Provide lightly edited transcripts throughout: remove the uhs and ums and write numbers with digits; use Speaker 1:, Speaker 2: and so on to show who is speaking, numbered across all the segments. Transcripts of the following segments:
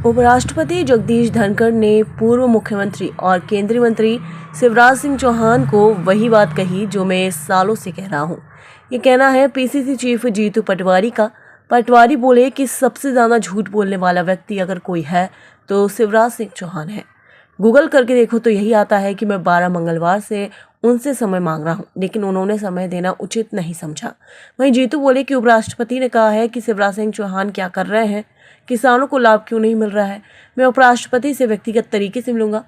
Speaker 1: उपराष्ट्रपति जगदीप धनखड़ ने पूर्व मुख्यमंत्री और केंद्रीय मंत्री शिवराज सिंह चौहान को वही बात कही जो मैं सालों से कह रहा हूं। ये कहना है पीसीसी चीफ जीतू पटवारी का। पटवारी बोले कि सबसे ज्यादा झूठ बोलने वाला व्यक्ति अगर कोई है तो शिवराज सिंह चौहान है। गूगल करके देखो तो यही आता है कि मैं 12 मंगलवार से उनसे समय मांग रहा हूं, लेकिन उन्होंने समय देना उचित नहीं समझा। वहीं जीतू बोले कि उपराष्ट्रपति ने कहा है कि शिवराज सिंह चौहान क्या कर रहे हैं, किसानों को लाभ क्यों नहीं मिल रहा है। मैं उपराष्ट्रपति से व्यक्तिगत तरीके से मिलूंगा।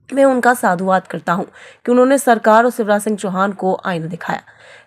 Speaker 1: मैं उनका साधुवाद करता हूं कि उन्होंने सरकार और शिवराज सिंह चौहान को आईना दिखाया।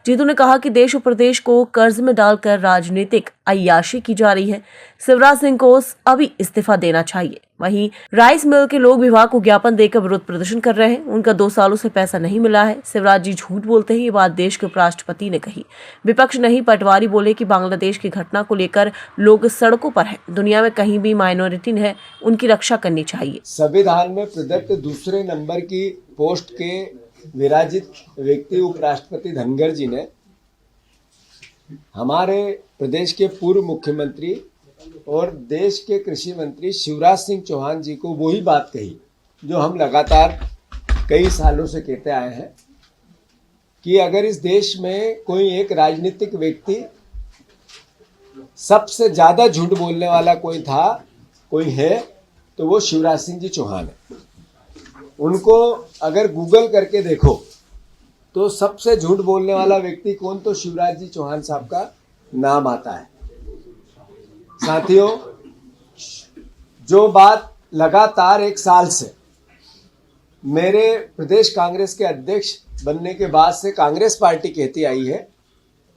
Speaker 1: जीतू ने कहा कि देश और प्रदेश को कर्ज में डालकर राजनीतिक अय्याशी की जा रही है। शिवराज सिंह को अभी इस्तीफा देना चाहिए। वहीं राइस मिल के लोग विभाग को ज्ञापन देकर विरोध प्रदर्शन कर रहे हैं। उनका 2 सालों से पैसा नहीं मिला है। शिवराज जी झूठ बोलते हैं, ये बात देश के उपराष्ट्रपति ने कही, विपक्ष नहीं। पटवारी बोले कि बांग्लादेश की घटना को लेकर लोग सड़कों पर हैं। दुनिया में कहीं भी माइनॉरिटी है, उनकी रक्षा करनी चाहिए।
Speaker 2: संविधान में प्रदत्त दूसरे नंबर की पोस्ट के विराजित व्यक्ति उपराष्ट्रपति धनखड़ जी ने हमारे प्रदेश के पूर्व मुख्यमंत्री और देश के कृषि मंत्री शिवराज सिंह चौहान जी को वही बात कही जो हम लगातार कई सालों से कहते आए हैं कि अगर इस देश में कोई एक राजनीतिक व्यक्ति सबसे ज्यादा झूठ बोलने वाला कोई है तो वो शिवराज सिंह जी चौहान है। उनको अगर गूगल करके देखो तो सबसे झूठ बोलने वाला व्यक्ति कौन, तो शिवराज जी चौहान साहब का नाम आता है। साथियों, जो बात लगातार 1 साल से मेरे प्रदेश कांग्रेस के अध्यक्ष बनने के बाद से कांग्रेस पार्टी कहती आई है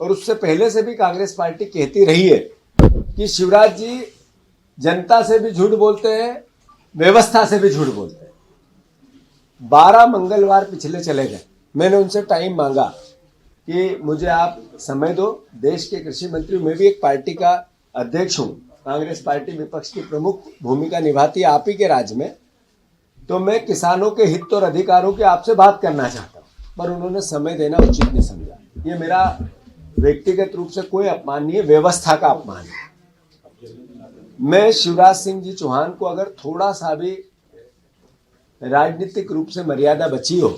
Speaker 2: और उससे पहले से भी कांग्रेस पार्टी कहती रही है कि शिवराज जी जनता से भी झूठ बोलते हैं, व्यवस्था से भी झूठ बोलते हैं। 12 मंगलवार पिछले चले गए। मैंने उनसे टाइम मांगा कि मुझे आप समय दो, देश के कृषि मंत्री, मैं भी एक पार्टी का अध्यक्ष हूं, कांग्रेस पार्टी विपक्ष की प्रमुख भूमिका निभाती है आप ही के राज्य में, तो मैं किसानों के हित और अधिकारों की आपसे बात करना चाहता हूं, पर उन्होंने समय देना उचित नहीं समझा। ये मेरा व्यक्तिगत रूप से कोई अपमान नहीं है, व्यवस्था का अपमान है। मैं शिवराज सिंह जी चौहान को अगर थोड़ा सा भी राजनीतिक रूप से मर्यादा बची हो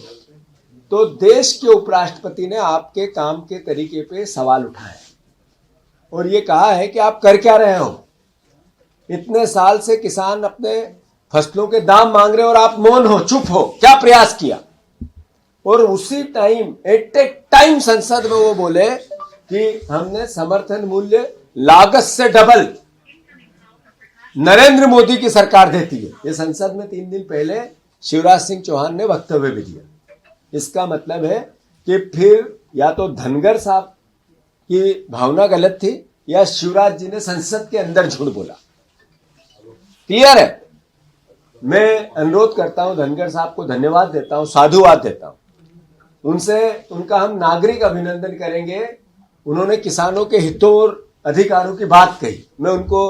Speaker 2: तो देश के उपराष्ट्रपति ने आपके काम के तरीके पे सवाल उठाया और ये कहा है कि आप कर क्या रहे हो। इतने साल से किसान अपने फसलों के दाम मांग रहे हो और आप मौन हो, चुप हो, क्या प्रयास किया। और उसी टाइम एट ए टाइम संसद में वो बोले कि हमने समर्थन मूल्य लागत से डबल नरेंद्र मोदी की सरकार देती है। ये संसद में 3 दिन पहले शिवराज सिंह चौहान ने वक्तव्य भी दिया। इसका मतलब है कि फिर या तो धनखड़ साहब की भावना गलत थी या शिवराज जी ने संसद के अंदर झूठ बोला। क्लियर है। मैं अनुरोध करता हूं, धनखड़ साहब को धन्यवाद देता हूं, साधुवाद देता हूं। उनका हम नागरिक अभिनंदन करेंगे। उन्होंने किसानों के हितों और अधिकारों की बात कही। मैं उनको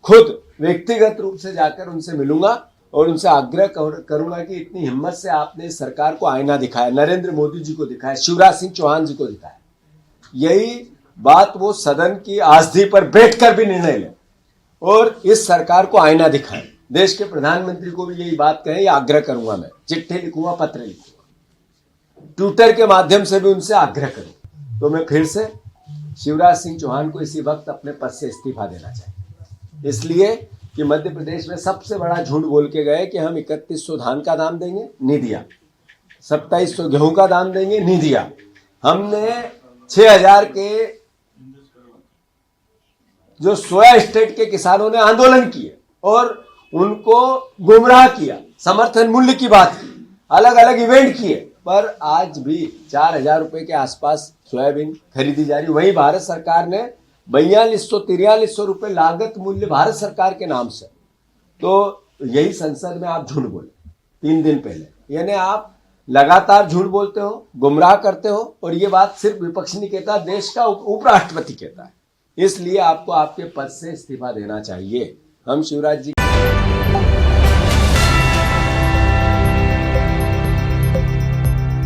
Speaker 2: खुद व्यक्तिगत रूप से जाकर उनसे मिलूंगा और उनसे आग्रह करूंगा कि इतनी हिम्मत से आपने सरकार को आईना दिखाया, नरेंद्र मोदी जी को दिखाया, शिवराज सिंह चौहान जी को दिखाया। यही बात वो सदन की आसदी पर बैठकर भी निर्णय लें और इस सरकार को आईना दिखाएं। देश के प्रधानमंत्री को भी यही बात कहें, यह आग्रह करूंगा। मैं चिट्ठी लिखूंगा, पत्र लिखूंगा, ट्विटर के माध्यम से भी उनसे आग्रह करूं। तो मैं फिर से शिवराज सिंह चौहान को इसी वक्त अपने पद से इस्तीफा देना चाहिए, इसलिए कि मध्य प्रदेश में सबसे बड़ा झूठ बोल के गए कि हम 3100 धान का दाम देंगे, नहीं दिया। 2700 गेहूं का दाम देंगे, नहीं दिया। हमने 6000 के जो सोया स्टेट के किसानों ने आंदोलन किए और उनको गुमराह किया, समर्थन मूल्य की बात की, अलग अलग इवेंट किए, पर आज भी 4000 रुपए के आसपास सोयाबीन खरीदी जा रही। वही भारत सरकार ने 4200-4300 रुपए लागत मूल्य भारत सरकार के नाम से। तो यही संसद में आप झूठ बोले 3 दिन पहले। यानी आप लगातार झूठ बोलते हो, गुमराह करते हो और ये बात सिर्फ विपक्ष नहीं कहता, देश का उपराष्ट्रपति कहता है। इसलिए आपको आपके पद से इस्तीफा देना चाहिए। हम शिवराज जी